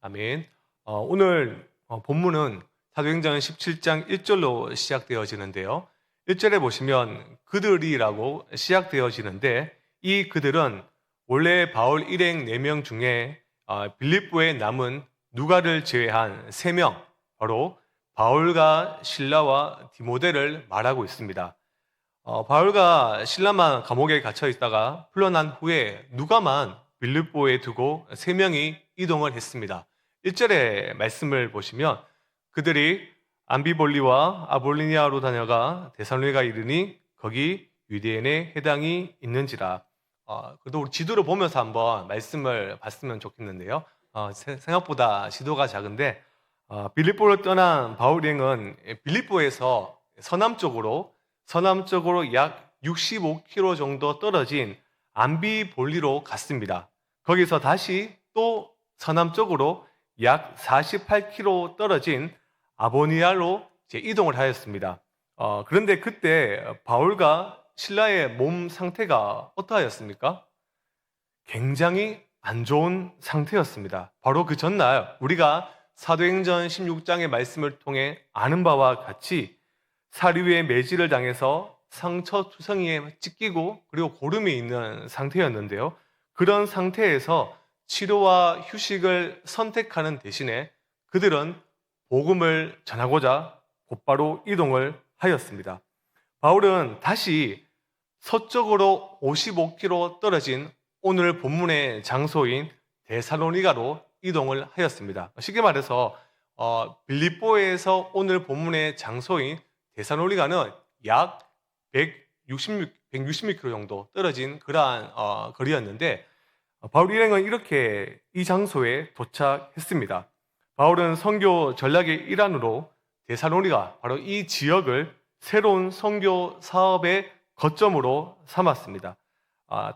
아멘. 오늘 본문은 사도행전 17장 1절로 시작되어지는데요. 1절에 보시면 그들이라고 시작되어지는데 이 그들은 원래 바울 일행 4명 중에 빌립보에 남은 누가를 제외한 3명, 바로 바울과 실라와 디모데를 말하고 있습니다. 바울과 실라만 감옥에 갇혀 있다가 풀려난 후에 누가만 빌립보에 두고 3명이 이동을 했습니다. 1절의 말씀을 보시면 그들이 암비볼리와 아볼리니아로 다녀가 데살로니가 이르니 거기 유대인의 해당이 있는지라. 그래도 우리 지도를 보면서 한번 말씀을 봤으면 좋겠는데요. 생각보다 지도가 작은데 빌립보를 떠난 바울행은 빌립보에서 서남쪽으로 약 65km 정도 떨어진 암비볼리로 갔습니다. 거기서 다시 또 서남쪽으로 약 48km 떨어진 아보니아로 이동을 하였습니다. 그런데 그때 바울과 실라의 몸 상태가 어떠하였습니까? 굉장히 안 좋은 상태였습니다. 바로 그 전날 우리가 사도행전 16장의 말씀을 통해 아는 바와 같이 사리위의 매질을 당해서 상처투성이에 찢기고 그리고 고름이 있는 상태였는데요. 그런 상태에서 치료와 휴식을 선택하는 대신에 그들은 복음을 전하고자 곧바로 이동을 하였습니다. 바울은 다시 서쪽으로 55km 떨어진 오늘 본문의 장소인 데살로니가로 이동을 하였습니다. 쉽게 말해서 빌립보에서 오늘 본문의 장소인 데살로니가는 약 160km 정도 떨어진 그러한 거리였는데 바울 일행은 이렇게 이 장소에 도착했습니다. 바울은 선교 전략의 일환으로 데살로니가 바로 이 지역을 새로운 선교 사업의 거점으로 삼았습니다.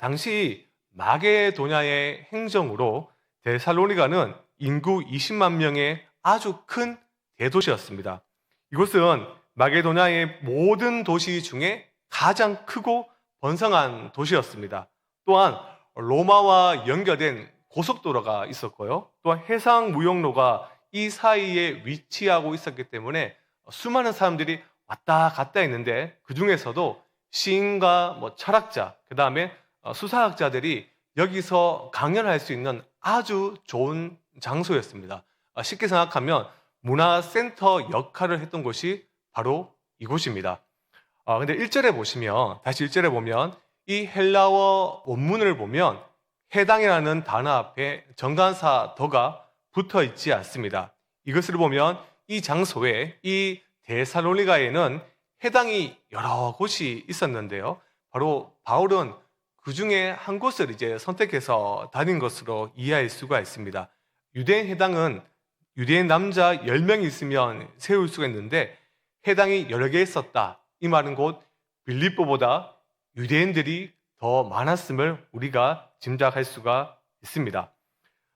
당시 마게도냐의 행정으로 데살로니가는 인구 20만 명의 아주 큰 대도시였습니다. 이곳은 마게도냐의 모든 도시 중에 가장 크고 번성한 도시였습니다. 또한 로마와 연결된 고속도로가 있었고요. 또한 해상무역로가 이 사이에 위치하고 있었기 때문에 수많은 사람들이 왔다 갔다 했는데 그 중에서도 시인과 철학자, 그 다음에 수사학자들이 여기서 강연할 수 있는 아주 좋은 장소였습니다. 쉽게 생각하면 문화센터 역할을 했던 곳이 바로 이곳입니다. 근데 1절에 보시면, 다시 1절에 보면 이 헬라어 원문을 보면 해당이라는 단어 앞에 정관사 더가 붙어 있지 않습니다. 이것을 보면 이 장소에, 이 데살로니가에는 해당이 여러 곳이 있었는데요. 바로 바울은 그 중에 한 곳을 이제 선택해서 다닌 것으로 이해할 수가 있습니다. 유대인 해당은 유대인 남자 10명이 있으면 세울 수가 있는데 해당이 여러 개 있었다. 이 말은 곧 빌립보보다 유대인들이 더 많았음을 우리가 짐작할 수가 있습니다.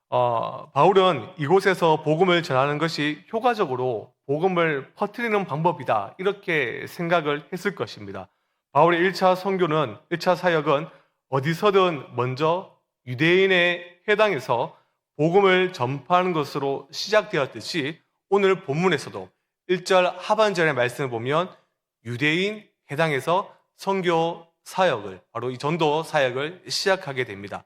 바울은 이곳에서 복음을 전하는 것이 효과적으로 복음을 퍼뜨리는 방법이다. 이렇게 생각을 했을 것입니다. 바울의 1차 선교는, 1차 사역은 어디서든 먼저 유대인의 해당에서 복음을 전파하는 것으로 시작되었듯이 오늘 본문에서도 1절 하반절의 말씀을 보면 유대인 해당에서 선교 사역을, 바로 이 전도 사역을 시작하게 됩니다.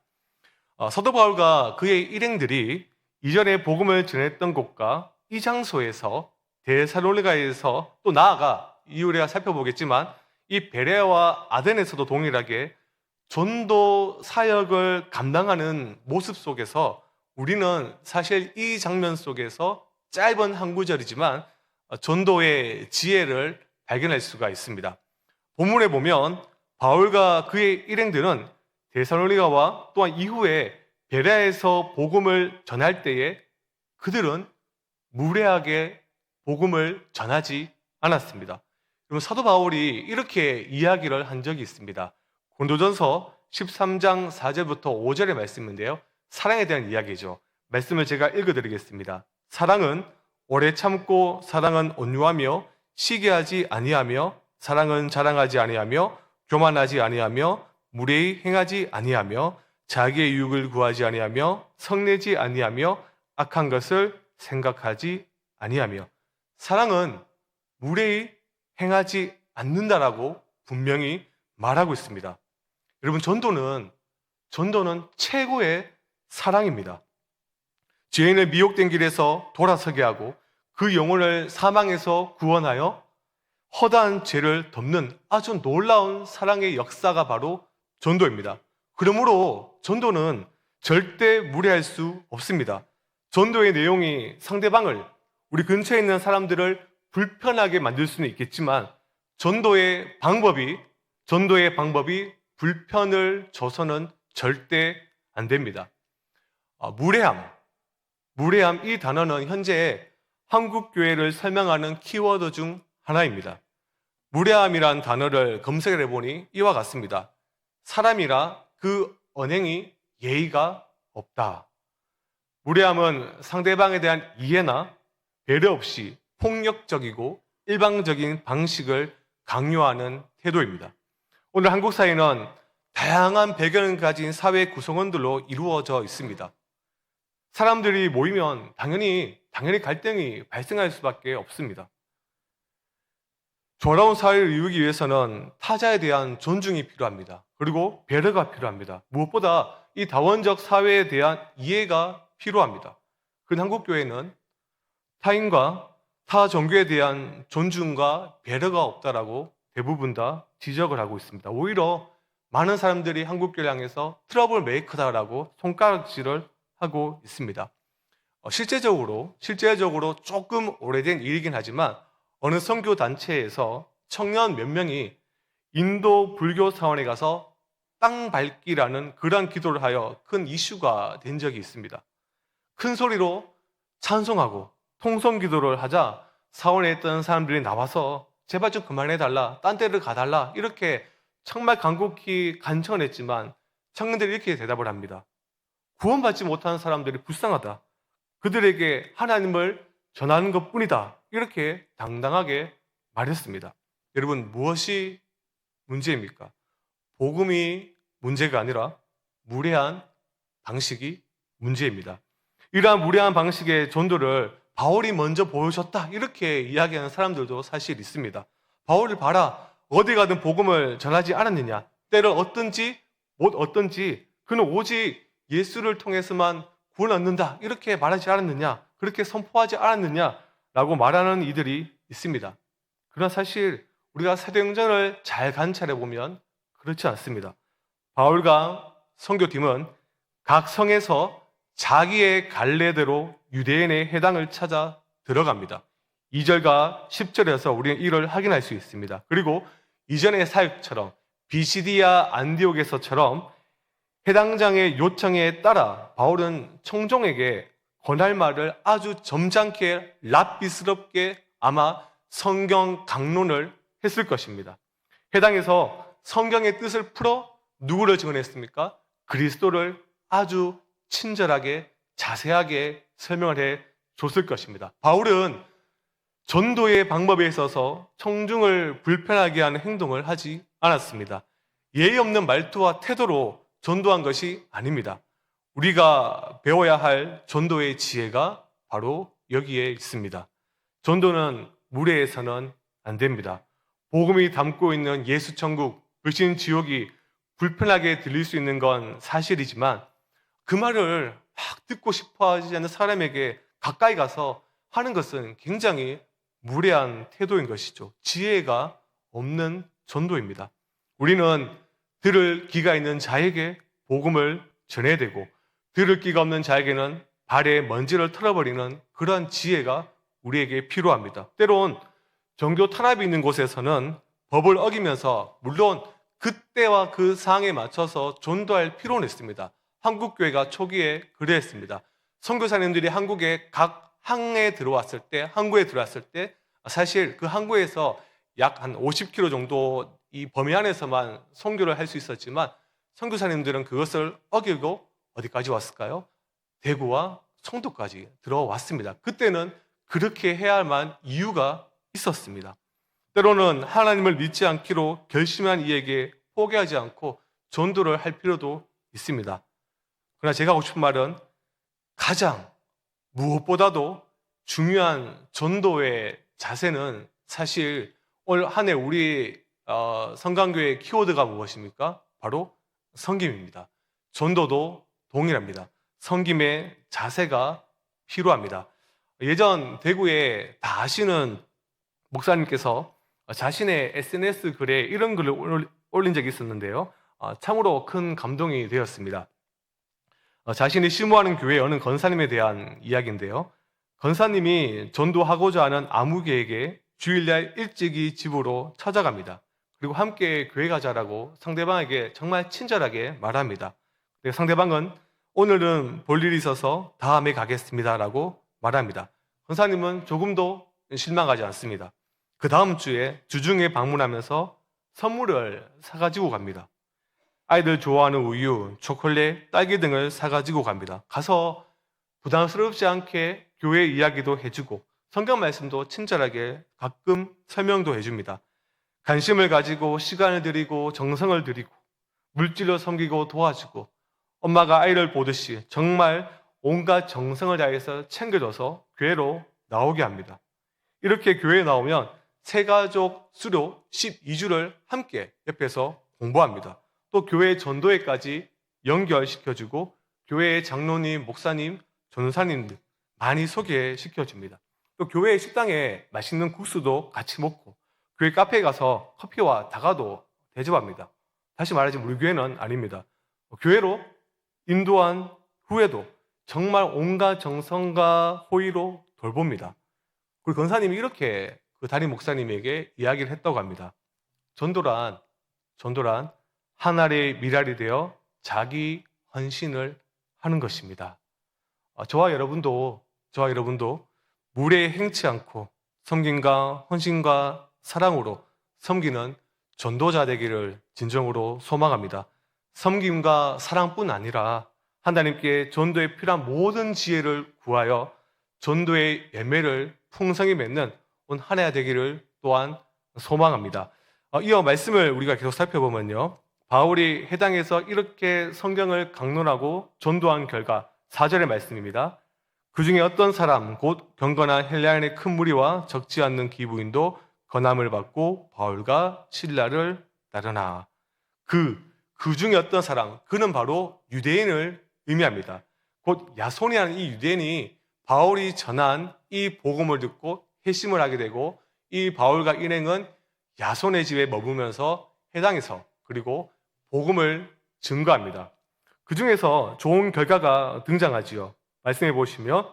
사도 바울과 그의 일행들이 이전에 복음을 전했던 곳과 이 장소에서 데살로니가에서 또 나아가 이후 우리가 살펴보겠지만 이 베레아와 아덴에서도 동일하게 전도 사역을 감당하는 모습 속에서 우리는 사실 이 장면 속에서 짧은 한 구절이지만 전도의 지혜를 발견할 수가 있습니다. 본문에 보면 바울과 그의 일행들은 데살로니가와 또한 이후에 베레아에서 복음을 전할 때에 그들은 무례하게 복음을 전하지 않았습니다. 그럼 사도 바울이 이렇게 이야기를 한 적이 있습니다. 고린도전서 13장 4절부터 5절의 말씀인데요. 사랑에 대한 이야기죠. 말씀을 제가 읽어드리겠습니다. 사랑은 오래 참고, 사랑은 온유하며 시기하지 아니하며, 사랑은 자랑하지 아니하며 교만하지 아니하며 무례히 행하지 아니하며 자기의 유익을 구하지 아니하며 성내지 아니하며 악한 것을 생각하지 아니하며 사랑은 무례히 행하지 않는다라고 분명히 말하고 있습니다. 여러분, 전도는 최고의 사랑입니다. 죄인을 미혹된 길에서 돌아서게 하고 그 영혼을 사망에서 구원하여 허다한 죄를 덮는 아주 놀라운 사랑의 역사가 바로 전도입니다. 그러므로 전도는 절대 무례할 수 없습니다. 전도의 내용이 상대방을, 우리 근처에 있는 사람들을 불편하게 만들 수는 있겠지만 전도의 방법이 불편을 줘서는 절대 안 됩니다. 무례함 이 단어는 현재 한국 교회를 설명하는 키워드 중 하나입니다. 무례함이란 단어를 검색을 해보니 이와 같습니다. 사람이라 그 언행이 예의가 없다. 무례함은 상대방에 대한 이해나 배려 없이 폭력적이고 일방적인 방식을 강요하는 태도입니다. 오늘 한국 사회는 다양한 배경을 가진 사회 구성원들로 이루어져 있습니다. 사람들이 모이면 당연히 갈등이 발생할 수밖에 없습니다. 조화로운 사회를 이루기 위해서는 타자에 대한 존중이 필요합니다. 그리고 배려가 필요합니다. 무엇보다 이 다원적 사회에 대한 이해가 필요합니다. 그런 한국교회는 타인과 타 종교에 대한 존중과 배려가 없다라고 대부분 다 지적을 하고 있습니다. 오히려 많은 사람들이 한국교회를 향해서 트러블 메이커다라고 손가락질을 하고 있습니다. 실제적으로 조금 오래된 일이긴 하지만 어느 선교 단체에서 청년 몇 명이 인도 불교 사원에 가서 땅 밟기라는 그러한 기도를 하여 큰 이슈가 된 적이 있습니다. 큰 소리로 찬송하고 통성 기도를 하자 사원에 있던 사람들이 나와서 제발 좀 그만해달라, 딴 데를 가달라, 이렇게 정말 간곡히 간청을 했지만 청년들이 이렇게 대답을 합니다. 구원받지 못하는 사람들이 불쌍하다. 그들에게 하나님을 전하는 것뿐이다. 이렇게 당당하게 말했습니다. 여러분, 무엇이 문제입니까? 복음이 문제가 아니라 무례한 방식이 문제입니다. 이러한 무례한 방식의 전도를 바울이 먼저 보여줬다, 이렇게 이야기하는 사람들도 사실 있습니다. 바울을 봐라, 어디 가든 복음을 전하지 않았느냐, 때를 얻든지 못 얻든지 그는 오직 예수를 통해서만 구원 얻는다, 이렇게 말하지 않았느냐, 그렇게 선포하지 않았느냐라고 말하는 이들이 있습니다. 그러나 사실 우리가 사도행전을 잘 관찰해 보면 그렇지 않습니다. 바울과 선교팀은 각 성에서 자기의 갈래대로 유대인의 해당을 찾아 들어갑니다. 2절과 10절에서 우리는 이를 확인할 수 있습니다. 그리고 이전의 사역처럼 비시디아 안디옥에서처럼 해당장의 요청에 따라 바울은 청종에게 권할 말을 아주 점잖게 랍비스럽게 아마 성경 강론을 했을 것입니다. 해당에서 성경의 뜻을 풀어 누구를 증언했습니까? 그리스도를 아주 친절하게 자세하게 설명을 해 줬을 것입니다. 바울은 전도의 방법에 있어서 청중을 불편하게 하는 행동을 하지 않았습니다. 예의 없는 말투와 태도로 전도한 것이 아닙니다. 우리가 배워야 할 전도의 지혜가 바로 여기에 있습니다. 전도는 무례해서는 안 됩니다. 복음이 담고 있는 예수 천국, 불신 지옥이 불편하게 들릴 수 있는 건 사실이지만 그 말을 막 듣고 싶어 하지 않는 사람에게 가까이 가서 하는 것은 굉장히 무례한 태도인 것이죠. 지혜가 없는 전도입니다. 우리는 들을 귀가 있는 자에게 복음을 전해야 되고 들을 귀가 없는 자에게는 발에 먼지를 털어버리는 그러한 지혜가 우리에게 필요합니다. 때론 종교 탄압이 있는 곳에서는 법을 어기면서 물론 그때와 그 상황에 맞춰서 전도할 필요는 있습니다. 한국교회가 초기에 그랬습니다. 선교사님들이 한국에 각 항구에 들어왔을 때 사실 그 항구에서 약 한 50km 정도 이 범위 안에서만 선교를 할 수 있었지만 선교사님들은 그것을 어기고 어디까지 왔을까요? 대구와 송도까지 들어왔습니다. 그때는 그렇게 해야만 이유가 있었습니다. 때로는 하나님을 믿지 않기로 결심한 이에게 포기하지 않고 전도를 할 필요도 있습니다. 그러나 제가 하고 싶은 말은 가장 무엇보다도 중요한 전도의 자세는 사실 올 한 해 우리 성강교회 키워드가 무엇입니까? 바로 섬김입니다. 전도도 동일합니다. 섬김의 자세가 필요합니다. 예전 대구에 다 아시는 목사님께서 자신의 SNS 글에 이런 글을 올린 적이 있었는데요. 참으로 큰 감동이 되었습니다. 자신이 실무하는 교회 어느 권사님에 대한 이야기인데요. 권사님이 전도하고자 하는 아무개에게 주일날 일찍이 집으로 찾아갑니다. 그리고 함께 교회 가자라고 상대방에게 정말 친절하게 말합니다. 상대방은 오늘은 볼 일이 있어서 다음에 가겠습니다라고 말합니다. 권사님은 조금도 실망하지 않습니다. 그 다음 주에 주중에 방문하면서 선물을 사가지고 갑니다. 아이들 좋아하는 우유, 초콜릿, 딸기 등을 사가지고 갑니다. 가서 부담스럽지 않게 교회 이야기도 해주고 성경 말씀도 친절하게 가끔 설명도 해줍니다. 관심을 가지고 시간을 들이고 정성을 들이고 물질로 섬기고 도와주고 엄마가 아이를 보듯이 정말 온갖 정성을 다해서 챙겨줘서 교회로 나오게 합니다. 이렇게 교회에 나오면 새가족 수료 12주를 함께 옆에서 공부합니다. 또 교회 전도회까지 연결시켜주고 교회의 장로님, 목사님, 전사님들 많이 소개시켜줍니다. 또 교회 식당에 맛있는 국수도 같이 먹고 교회 카페에 가서 커피와 다과도 대접합니다. 다시 말하자면 우리 교회는 아닙니다. 교회로 인도한 후에도 정말 온갖 정성과 호의로 돌봅니다. 그리고 권사님이 이렇게 그 담임 목사님에게 이야기를 했다고 합니다. 전도란 한 알의 밀알이 되어 자기 헌신을 하는 것입니다. 저와 여러분도 물에 행치 않고 섬김과 헌신과 사랑으로 섬기는 전도자 되기를 진정으로 소망합니다. 섬김과 사랑뿐 아니라 하나님께 전도에 필요한 모든 지혜를 구하여 전도의 열매를 풍성히 맺는 온 한 해가 되기를 또한 소망합니다. 이어 말씀을 우리가 계속 살펴보면요. 바울이 해당에서 이렇게 성경을 강론하고 전도한 결과 4절의 말씀입니다. 그 중에 어떤 사람 곧 경건한 헬라인의 큰 무리와 적지 않는 기부인도 권함을 받고 바울과 실라를 따르나. 그 중에 어떤 사람, 그는 바로 유대인을 의미합니다. 곧 야손이라는 이 유대인이 바울이 전한 이 복음을 듣고 회심을 하게 되고 이 바울과 일행은 야손의 집에 머무면서 해당에서 그리고 복음을 증거합니다. 그 중에서 좋은 결과가 등장하지요. 말씀해 보시면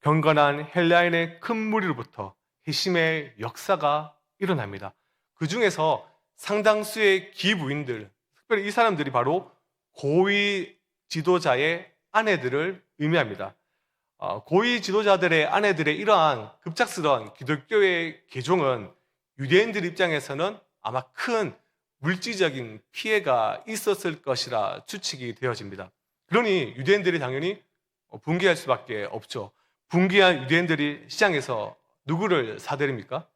경건한 헬라인의 큰 무리로부터 회심의 역사가 일어납니다. 그 중에서 상당수의 기부인들, 특별히 이 사람들이 바로 고위 지도자의 아내들을 의미합니다. 고위 지도자들의 아내들의 이러한 급작스러운 기독교의 개종은 유대인들 입장에서는 아마 큰 물질적인 피해가 있었을 것이라 추측이 되어집니다. 그러니 유대인들이 당연히 분개할 수밖에 없죠. 분개한 유대인들이 시장에서 누구를 사들입니까?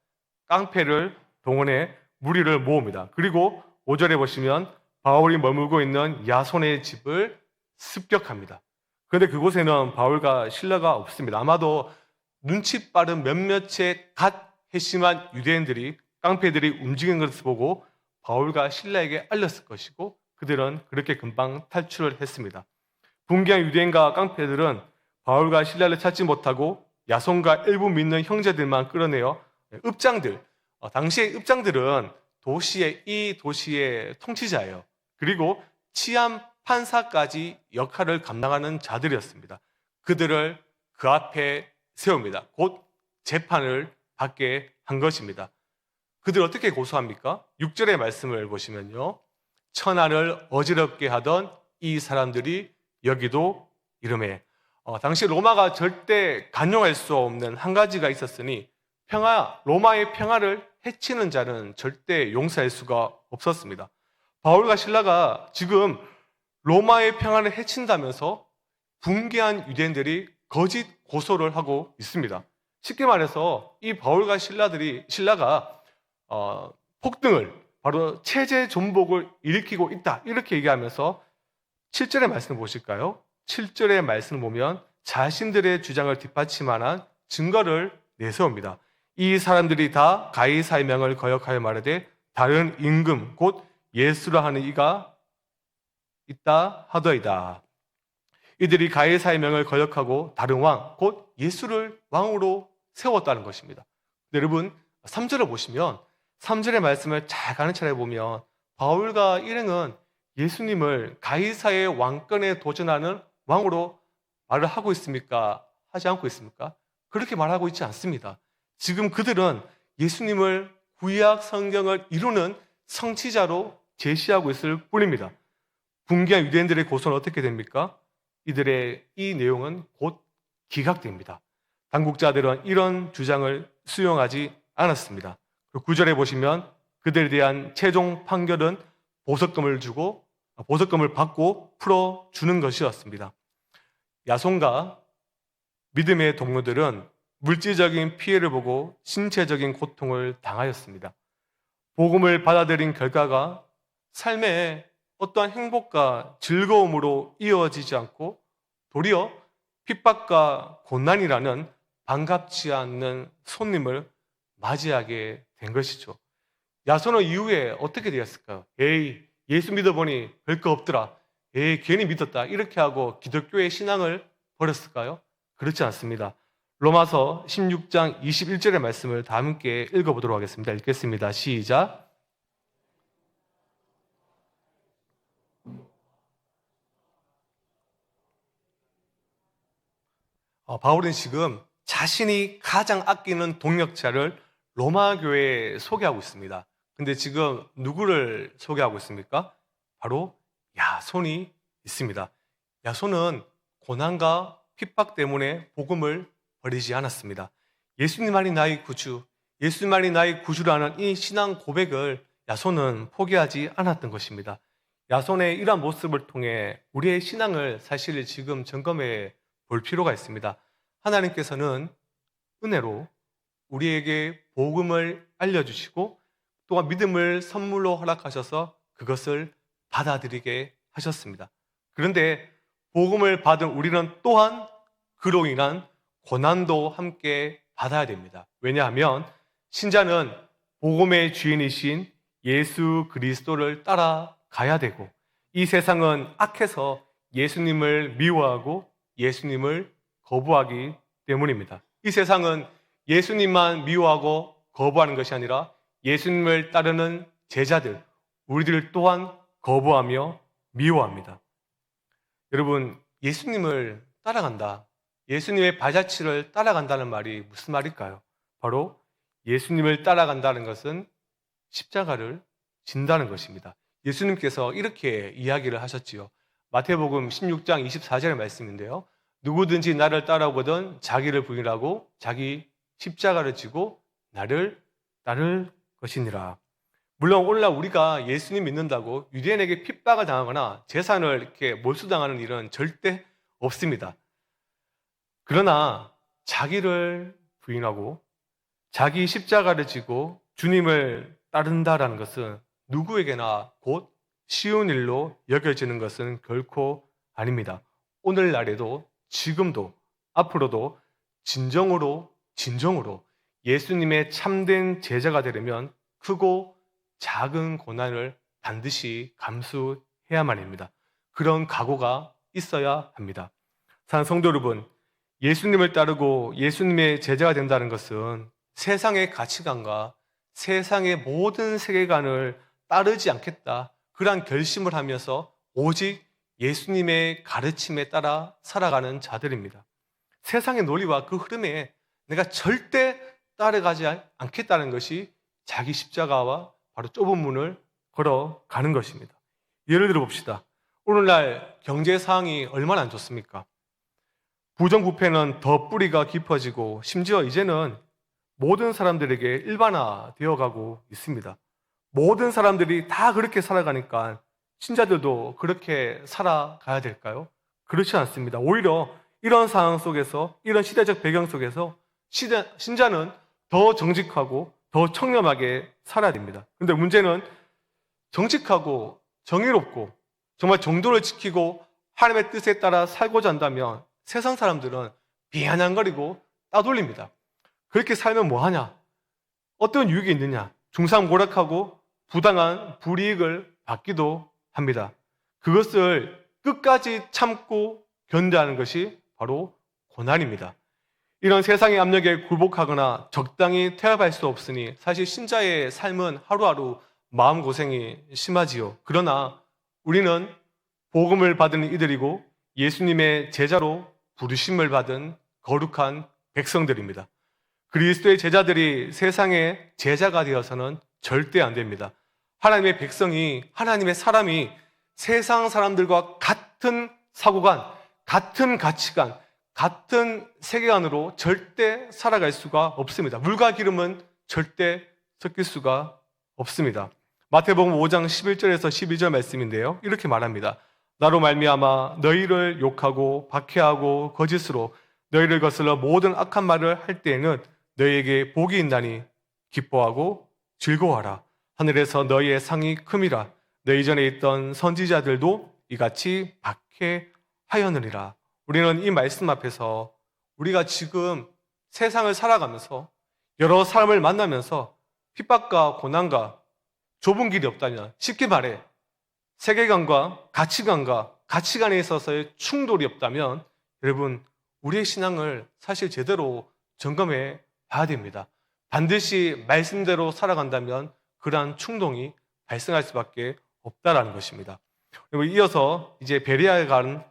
깡패를 동원해 무리를 모읍니다. 그리고 5절에 보시면 바울이 머물고 있는 야손의 집을 습격합니다. 그런데 그곳에는 바울과 실라가 없습니다. 아마도 눈치 빠른 몇몇의 갓 회심한 유대인들이 깡패들이 움직이는 것을 보고 바울과 실라에게 알렸을 것이고 그들은 그렇게 금방 탈출을 했습니다. 분개한 유대인과 깡패들은 바울과 실라를 찾지 못하고 야손과 일부 믿는 형제들만 끌어내어 읍장들, 당시의 읍장들은 이 도시의 통치자예요. 그리고 치안 판사까지 역할을 감당하는 자들이었습니다. 그들을 그 앞에 세웁니다. 곧 재판을 받게 한 것입니다. 그들 어떻게 고소합니까? 6절의 말씀을 보시면요. 천하를 어지럽게 하던 이 사람들이 여기도 이름에 당시 로마가 절대 간용할 수 없는 한 가지가 있었으니 로마의 평화를 해치는 자는 절대 용서할 수가 없었습니다. 바울과 실라가 지금 로마의 평화를 해친다면서 분개한 유대인들이 거짓 고소를 하고 있습니다. 쉽게 말해서 이 바울과 실라가 폭등을 바로 체제 존복을 일으키고 있다 이렇게 얘기하면서 7절의 말씀을 보실까요? 7절의 말씀을 보면 자신들의 주장을 뒷받침하는 증거를 내세웁니다. 이 사람들이 다 가이사의 명을 거역하여 말하되 다른 임금 곧 예수라 하는 이가 있다 하더이다. 이들이 가이사의 명을 거역하고 다른 왕 곧 예수를 왕으로 세웠다는 것입니다. 여러분 3절을 보시면 3절의 말씀을 잘 가르쳐 보면 바울과 일행은 예수님을 가이사의 왕권에 도전하는 왕으로 말을 하고 있습니까? 하지 않고 있습니까? 그렇게 말하고 있지 않습니다. 지금 그들은 예수님을 구약 성경을 이루는 성취자로 제시하고 있을 뿐입니다. 분개한 유대인들의 고소는 어떻게 됩니까? 이들의 이 내용은 곧 기각됩니다. 당국자들은 이런 주장을 수용하지 않았습니다. 9절에 보시면 그들에 대한 최종 판결은 보석금을 받고 풀어주는 것이었습니다. 야손과 믿음의 동료들은 물질적인 피해를 보고 신체적인 고통을 당하였습니다. 복음을 받아들인 결과가 삶의 어떠한 행복과 즐거움으로 이어지지 않고 도리어 핍박과 고난이라는 반갑지 않는 손님을 맞이하게 된 것이죠. 야손은 이후에 어떻게 되었을까요? 에이, 예수 믿어보니 별거 없더라. 에이, 괜히 믿었다. 이렇게 하고 기독교의 신앙을 버렸을까요? 그렇지 않습니다. 로마서 16장 21절의 말씀을 다 함께 읽어보도록 하겠습니다. 읽겠습니다. 시작. 바울은 지금 자신이 가장 아끼는 동역자를 로마 교회에 소개하고 있습니다. 근데 지금 누구를 소개하고 있습니까? 바로 야손이 있습니다. 야손은 고난과 핍박 때문에 복음을 버리지 않았습니다. 예수님만이 나의 구주, 예수님만이 나의 구주라는 이 신앙 고백을 야손은 포기하지 않았던 것입니다. 야손의 이러한 모습을 통해 우리의 신앙을 사실 지금 점검해 볼 필요가 있습니다. 하나님께서는 은혜로 우리에게 복음을 알려주시고 또한 믿음을 선물로 허락하셔서 그것을 받아들이게 하셨습니다. 그런데 복음을 받은 우리는 또한 그로 인한 고난도 함께 받아야 됩니다. 왜냐하면 신자는 복음의 주인이신 예수 그리스도를 따라가야 되고 이 세상은 악해서 예수님을 미워하고 예수님을 거부하기 때문입니다. 이 세상은 예수님만 미워하고 거부하는 것이 아니라 예수님을 따르는 제자들, 우리들 또한 거부하며 미워합니다. 여러분, 예수님을 따라간다. 예수님의 발자취를 따라간다는 말이 무슨 말일까요? 바로 예수님을 따라간다는 것은 십자가를 진다는 것입니다. 예수님께서 이렇게 이야기를 하셨지요. 마태복음 16장 24절의 말씀인데요. 누구든지 나를 따라오거든 자기를 부인하고 자기 십자가를 지고 나를 따를 것이니라. 물론 오늘날 우리가 예수님 믿는다고 유대인에게 핍박을 당하거나 재산을 이렇게 몰수당하는 일은 절대 없습니다. 그러나 자기를 부인하고 자기 십자가를 지고 주님을 따른다라는 것은 누구에게나 곧 쉬운 일로 여겨지는 것은 결코 아닙니다. 오늘날에도 지금도 앞으로도 진정으로 예수님의 참된 제자가 되려면 크고 작은 고난을 반드시 감수해야만 합니다. 그런 각오가 있어야 합니다. 사랑하는 성도 여러분, 예수님을 따르고 예수님의 제자가 된다는 것은 세상의 가치관과 세상의 모든 세계관을 따르지 않겠다. 그러한 결심을 하면서 오직 예수님의 가르침에 따라 살아가는 자들입니다. 세상의 논리와 그 흐름에 내가 절대 따라가지 않겠다는 것이 자기 십자가와 바로 좁은 문을 걸어가는 것입니다. 예를 들어 봅시다. 오늘날 경제 상황이 얼마나 안 좋습니까? 부정부패는 더 뿌리가 깊어지고 심지어 이제는 모든 사람들에게 일반화되어 가고 있습니다. 모든 사람들이 다 그렇게 살아가니까 신자들도 그렇게 살아가야 될까요? 그렇지 않습니다. 오히려 이런 상황 속에서, 이런 시대적 배경 속에서 신자는 더 정직하고 더 청렴하게 살아야 됩니다. 그런데 문제는 정직하고 정의롭고 정말 정도를 지키고 하나님의 뜻에 따라 살고자 한다면 세상 사람들은 비아냥거리고 따돌립니다. 그렇게 살면 뭐하냐? 어떤 유익이 있느냐? 중상모략하고 부당한 불이익을 받기도 합니다. 그것을 끝까지 참고 견뎌하는 것이 바로 고난입니다. 이런 세상의 압력에 굴복하거나 적당히 태압할 수 없으니 사실 신자의 삶은 하루하루 마음고생이 심하지요. 그러나 우리는 복음을 받은 이들이고 예수님의 제자로 부르심을 받은 거룩한 백성들입니다. 그리스도의 제자들이 세상의 제자가 되어서는 절대 안 됩니다. 하나님의 백성이, 하나님의 사람이 세상 사람들과 같은 사고관, 같은 가치관, 같은 세계관으로 절대 살아갈 수가 없습니다. 물과 기름은 절대 섞일 수가 없습니다. 마태복음 5장 11절에서 12절 말씀인데요. 이렇게 말합니다. 나로 말미암아 너희를 욕하고 박해하고 거짓으로 너희를 거슬러 모든 악한 말을 할 때에는 너희에게 복이 있나니 기뻐하고 즐거워하라. 하늘에서 너희의 상이 큼이라. 너희 전에 있던 선지자들도 이같이 박해하였느니라. 우리는 이 말씀 앞에서 우리가 지금 세상을 살아가면서 여러 사람을 만나면서 핍박과 고난과 좁은 길이 없다면, 쉽게 말해 세계관과 가치관에 있어서의 충돌이 없다면 여러분, 우리의 신앙을 사실 제대로 점검해 봐야 됩니다. 반드시 말씀대로 살아간다면 그러한 충동이 발생할 수밖에 없다라는 것입니다. 그리고 이어서 이제 베레아에 간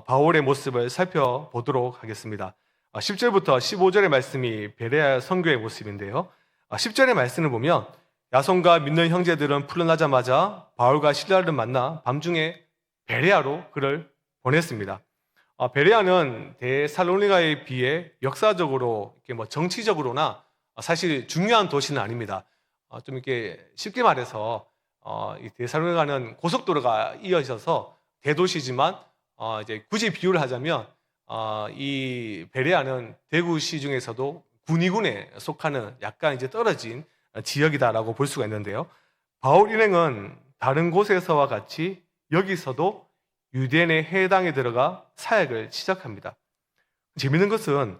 바울의 모습을 살펴보도록 하겠습니다. 10절부터 15절의 말씀이 베레아 선교의 모습인데요. 10절의 말씀을 보면 야손과 믿는 형제들은 풀어나자마자 바울과 실라를 만나 밤중에 베레아로 그를 보냈습니다. 베레아는 데살로니가에 비해 역사적으로 이렇게 정치적으로나 사실 중요한 도시는 아닙니다. 좀 이렇게 쉽게 말해서 이 데살로니가는 고속도로가 이어져서 대도시지만 이제 굳이 비유를 하자면 이 베레아는 대구시 중에서도 군위군에 속하는 약간 이제 떨어진 지역이다라고 볼 수가 있는데요. 바울 일행은 다른 곳에서와 같이 여기서도 유대인의 해당에 들어가 사역을 시작합니다. 재미있는 것은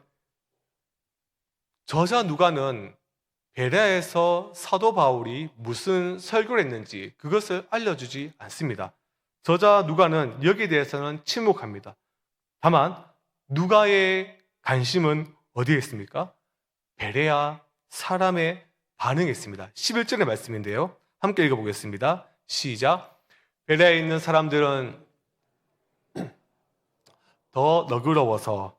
저자 누가는 베레아에서 사도 바울이 무슨 설교를 했는지 그것을 알려주지 않습니다. 저자 누가는 여기에 대해서는 침묵합니다. 다만 누가의 관심은 어디에 있습니까? 베레아 사람의 반응에 있습니다. 11절의 말씀인데요. 함께 읽어보겠습니다. 시작. 베레아에 있는 사람들은 더 너그러워서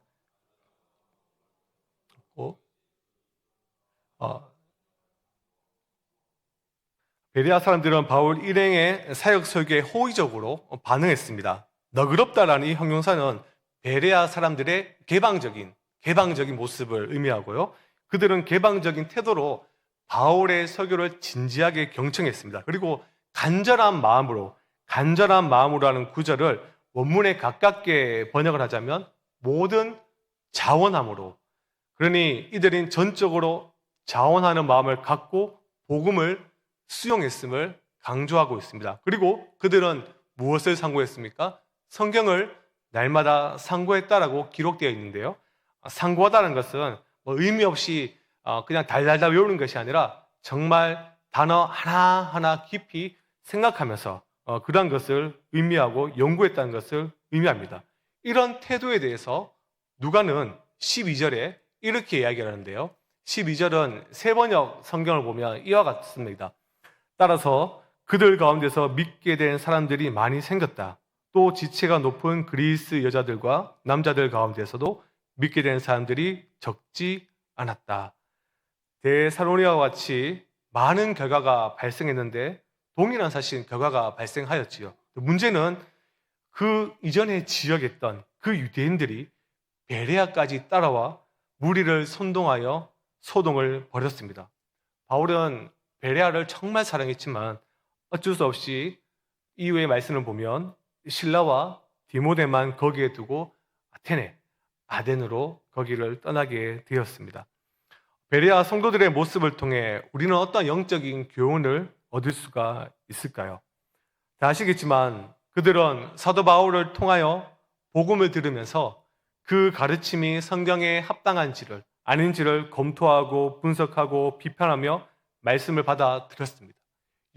베레아 사람들은 바울 일행의 사역 설교에 호의적으로 반응했습니다. 너그럽다라는 이 형용사는 베레아 사람들의 개방적인 모습을 의미하고요. 그들은 개방적인 태도로 바울의 설교를 진지하게 경청했습니다. 그리고 간절한 마음으로 하는 구절을 원문에 가깝게 번역을 하자면 모든 자원함으로, 그러니 이들은 전적으로 자원하는 마음을 갖고 복음을 수용했음을 강조하고 있습니다. 그리고 그들은 무엇을 상고했습니까? 성경을 날마다 상고했다라고 기록되어 있는데요. 상고하다는 것은 의미 없이 그냥 달달달 외우는 것이 아니라 정말 단어 하나하나 깊이 생각하면서 그러한 것을 의미하고 연구했다는 것을 의미합니다. 이런 태도에 대해서 누가는 12절에 이렇게 이야기를 하는데요. 12절은 세번역 성경을 보면 이와 같습니다. 따라서 그들 가운데서 믿게 된 사람들이 많이 생겼다. 또 지체가 높은 그리스 여자들과 남자들 가운데서도 믿게 된 사람들이 적지 않았다. 데살로니가와 같이 많은 결과가 발생했는데 동일한 사실 결과가 발생하였지요. 문제는 그 이전에 지역했던 그 유대인들이 베레아까지 따라와 무리를 선동하여 소동을 벌였습니다. 바울은 베레아를 정말 사랑했지만 어쩔 수 없이 이후의 말씀을 보면 실라와 디모데만 거기에 두고 아덴으로 거기를 떠나게 되었습니다. 베레아 성도들의 모습을 통해 우리는 어떤 영적인 교훈을 얻을 수가 있을까요? 다 아시겠지만 그들은 사도 바울을 통하여 복음을 들으면서 그 가르침이 성경에 합당한지를 아닌지를 검토하고 분석하고 비판하며 말씀을 받아들였습니다.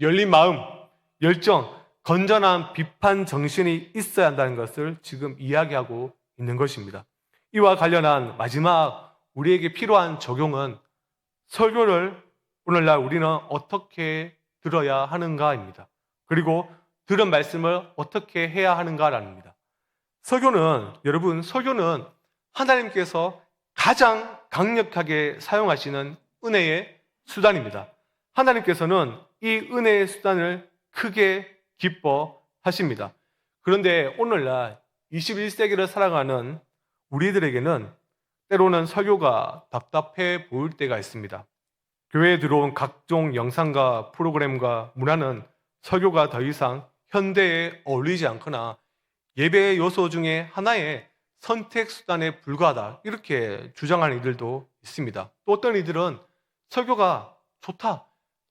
열린 마음, 열정, 건전한 비판 정신이 있어야 한다는 것을 지금 이야기하고 있는 것입니다. 이와 관련한 마지막 우리에게 필요한 적용은 설교를 오늘날 우리는 어떻게 들어야 하는가입니다. 그리고 들은 말씀을 어떻게 해야 하는가랍니다. 여러분, 설교는 하나님께서 가장 강력하게 사용하시는 은혜의 수단입니다. 하나님께서는 이 은혜의 수단을 크게 기뻐하십니다. 그런데 오늘날 21세기를 살아가는 우리들에게는 때로는 설교가 답답해 보일 때가 있습니다. 교회에 들어온 각종 영상과 프로그램과 문화는 설교가 더 이상 현대에 어울리지 않거나 예배의 요소 중에 하나의 선택 수단에 불과하다, 이렇게 주장하는 이들도 있습니다. 또 어떤 이들은 설교가 좋다,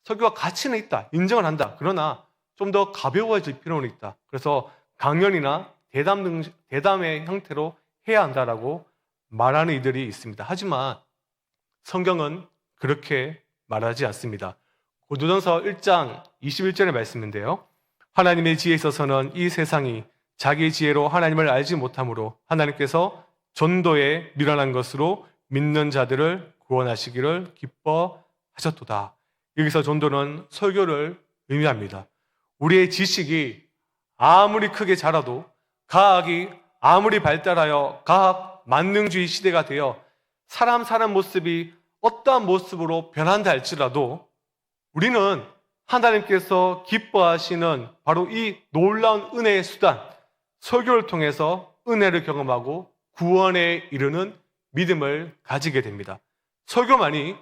설교가 가치는 있다, 인정을 한다. 그러나 좀 더 가벼워질 필요는 있다. 그래서 강연이나 대담의 형태로 해야 한다라고 말하는 이들이 있습니다. 하지만 성경은 그렇게 말하지 않습니다. 고도전서 1장 21절의 말씀인데요. 하나님의 지혜에 있어서는 이 세상이 자기 지혜로 하나님을 알지 못하므로 하나님께서 전도에 미련한 것으로 믿는 자들을 구원하시기를 기뻐하셨도다. 여기서 전도는 설교를 의미합니다. 우리의 지식이 아무리 크게 자라도, 과학이 아무리 발달하여 과학 만능주의 시대가 되어 사람 사는 모습이 어떠한 모습으로 변한다 할지라도 우리는 하나님께서 기뻐하시는 바로 이 놀라운 은혜의 수단, 설교를 통해서 은혜를 경험하고 구원에 이르는 믿음을 가지게 됩니다. 설교만이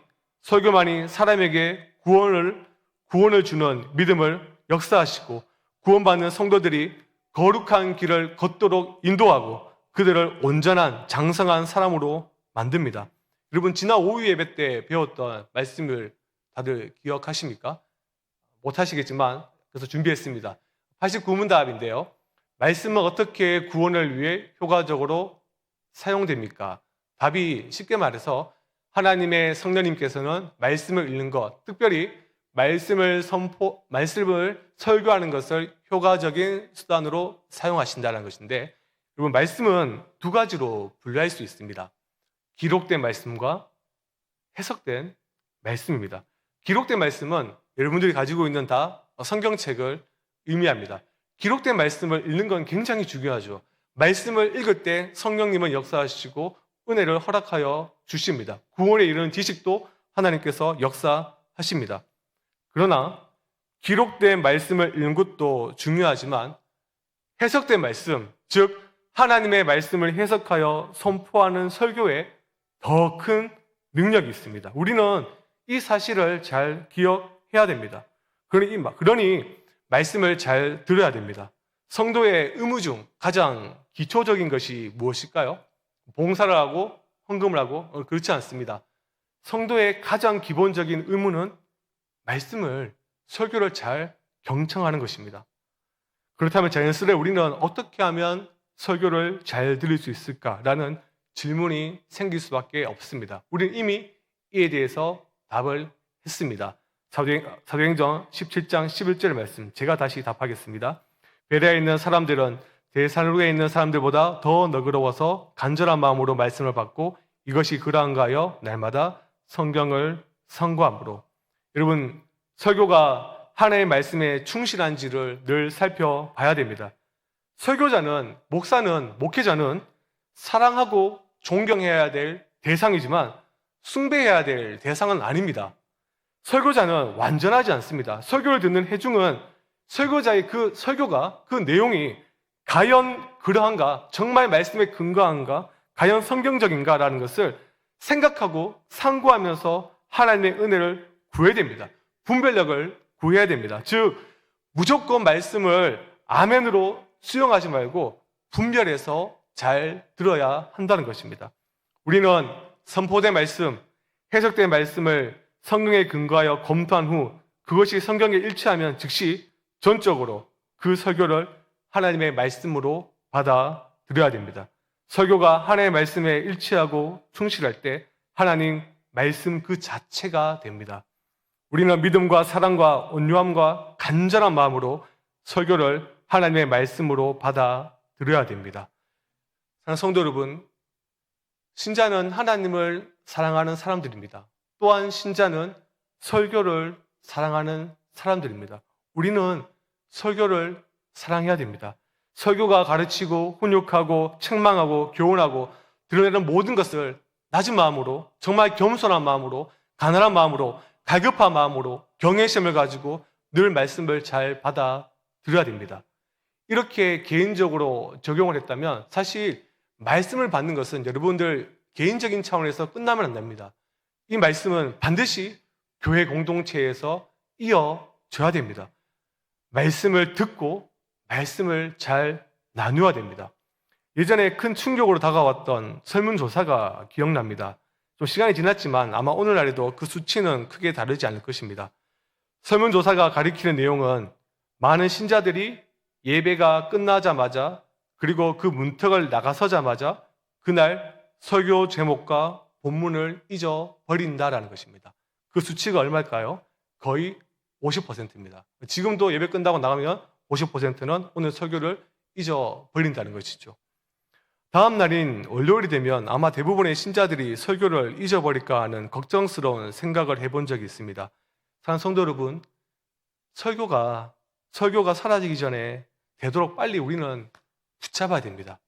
사람에게 구원을 주는 믿음을 역사하시고 구원받는 성도들이 거룩한 길을 걷도록 인도하고 그들을 온전한 장성한 사람으로 만듭니다. 여러분, 지난 오후 예배 때 배웠던 말씀을 다들 기억하십니까? 못하시겠지만 그래서 준비했습니다. 89문답인데요. 말씀은 어떻게 구원을 위해 효과적으로 사용됩니까? 답이 쉽게 말해서 하나님의 성령님께서는 말씀을 읽는 것, 특별히 말씀을 설교하는 것을 효과적인 수단으로 사용하신다는 것인데, 여러분, 말씀은 두 가지로 분류할 수 있습니다. 기록된 말씀과 해석된 말씀입니다. 기록된 말씀은 여러분들이 가지고 있는 다 성경책을 의미합니다. 기록된 말씀을 읽는 건 굉장히 중요하죠. 말씀을 읽을 때 성령님은 역사하시고 은혜를 허락하여 주십니다. 구원에 이르는 지식도 하나님께서 역사하십니다. 그러나 기록된 말씀을 읽는 것도 중요하지만 해석된 말씀, 즉 하나님의 말씀을 해석하여 선포하는 설교에 더 큰 능력이 있습니다. 우리는 이 사실을 잘 기억해야 됩니다. 그러니 말씀을 잘 들어야 됩니다. 성도의 의무 중 가장 기초적인 것이 무엇일까요? 봉사를 하고 헌금을 하고? 그렇지 않습니다. 성도의 가장 기본적인 의무는 설교를 잘 경청하는 것입니다. 그렇다면 자연스레 우리는 어떻게 하면 설교를 잘 들을 수 있을까라는 질문이 생길 수밖에 없습니다. 우리는 이미 이에 대해서 답을 했습니다. 사도행전 17장 11절 말씀, 제가 다시 답하겠습니다. 베레아에 있는 사람들은 데살로니가에 있는 사람들보다 더 너그러워서 간절한 마음으로 말씀을 받고 이것이 그러한가 하여 날마다 성경을 상고함으로. 여러분, 설교가 하나님의 말씀에 충실한지를 늘 살펴봐야 됩니다. 설교자는, 목회자는 사랑하고 존경해야 될 대상이지만 숭배해야 될 대상은 아닙니다. 설교자는 완전하지 않습니다. 설교를 듣는 회중은 설교자의 그 설교가, 그 내용이 과연 그러한가, 정말 말씀에 근거한가, 과연 성경적인가라는 것을 생각하고 상고하면서 하나님의 은혜를 구해야 됩니다. 분별력을 구해야 됩니다. 즉, 무조건 말씀을 아멘으로 수용하지 말고 분별해서 잘 들어야 한다는 것입니다. 우리는 선포된 말씀, 해석된 말씀을 성경에 근거하여 검토한 후 그것이 성경에 일치하면 즉시 전적으로 그 설교를 하나님의 말씀으로 받아들여야 됩니다. 설교가 하나님의 말씀에 일치하고 충실할 때 하나님 말씀 그 자체가 됩니다. 우리는 믿음과 사랑과 온유함과 간절한 마음으로 설교를 하나님의 말씀으로 받아들여야 됩니다. 사랑하는 성도 여러분, 신자는 하나님을 사랑하는 사람들입니다. 또한 신자는 설교를 사랑하는 사람들입니다. 우리는 설교를 사랑해야 됩니다. 설교가 가르치고 훈육하고 책망하고 교훈하고 드러내는 모든 것을 낮은 마음으로, 정말 겸손한 마음으로, 가난한 마음으로, 갈급한 마음으로, 경외심을 가지고 늘 말씀을 잘 받아들여야 됩니다. 이렇게 개인적으로 적용을 했다면 사실 말씀을 받는 것은 여러분들 개인적인 차원에서 끝나면 안 됩니다. 이 말씀은 반드시 교회 공동체에서 이어져야 됩니다. 말씀을 듣고 말씀을 잘 나누어야 됩니다. 예전에 큰 충격으로 다가왔던 설문조사가 기억납니다. 좀 시간이 지났지만 아마 오늘날에도 그 수치는 크게 다르지 않을 것입니다. 설문조사가 가리키는 내용은 많은 신자들이 예배가 끝나자마자 그리고 그 문턱을 나가서자마자 그날 설교 제목과 본문을 잊어버린다라는 것입니다. 그 수치가 얼마일까요? 거의 50%입니다. 지금도 예배 끝나고 나가면 50%는 오늘 설교를 잊어버린다는 것이죠. 다음 날인 월요일이 되면 아마 대부분의 신자들이 설교를 잊어버릴까 하는 걱정스러운 생각을 해본 적이 있습니다. 사랑하는 성도 여러분, 설교가 사라지기 전에 되도록 빨리 우리는 붙잡아야 됩니다.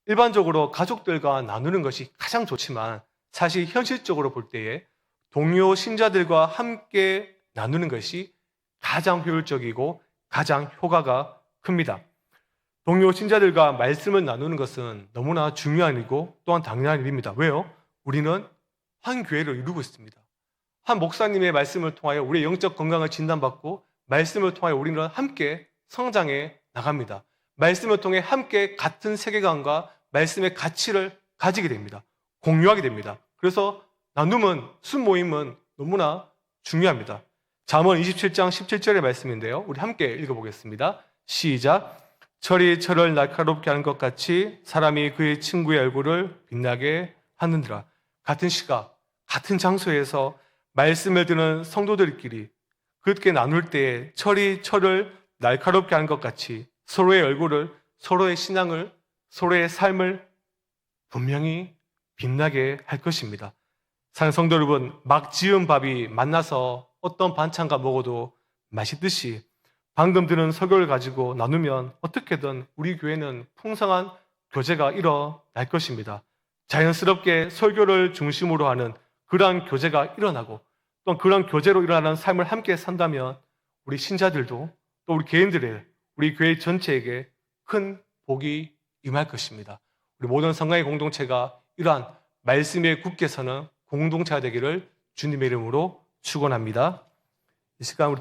일반적으로 가족들과 나누는 것이 가장 좋지만 사실 현실적으로 볼 때에 동료 신자들과 함께 나누는 것이 가장 효율적이고 가장 효과가 큽니다. 동료 신자들과 말씀을 나누는 것은 너무나 중요한 일이고 또한 당연한 일입니다. 왜요? 우리는 한 교회를 이루고 있습니다. 한 목사님의 말씀을 통하여 우리의 영적 건강을 진단받고 말씀을 통하여 우리는 함께 성장해 나갑니다. 말씀을 통해 함께 같은 세계관과 말씀의 가치를 가지게 됩니다. 공유하게 됩니다. 그래서 나눔은, 순모임은 너무나 중요합니다. 잠언 27장 17절의 말씀인데요. 우리 함께 읽어보겠습니다. 시작. 철이 철을 날카롭게 하는 것 같이 사람이 그의 친구의 얼굴을 빛나게 하느니라. 같은 시각, 같은 장소에서 말씀을 듣는 성도들끼리 그렇게 나눌 때에 철이 철을 날카롭게 하는 것 같이 서로의 얼굴을, 서로의 신앙을, 서로의 삶을 분명히 빛나게 할 것입니다. 사랑하는 성도 여러분, 막 지은 밥이 만나서 어떤 반찬과 먹어도 맛있듯이 방금 들은 설교를 가지고 나누면 어떻게든 우리 교회는 풍성한 교제가 일어날 것입니다. 자연스럽게 설교를 중심으로 하는 그러한 교제가 일어나고 또 그런 교제로 일어나는 삶을 함께 산다면 우리 신자들도 또 우리 개인들의 우리 교회 전체에게 큰 복이 임할 것입니다. 우리 모든 성강의 공동체가 이러한 말씀에 굳게 서는 공동체가 되기를 주님의 이름으로 축원합니다. 이 시간 우리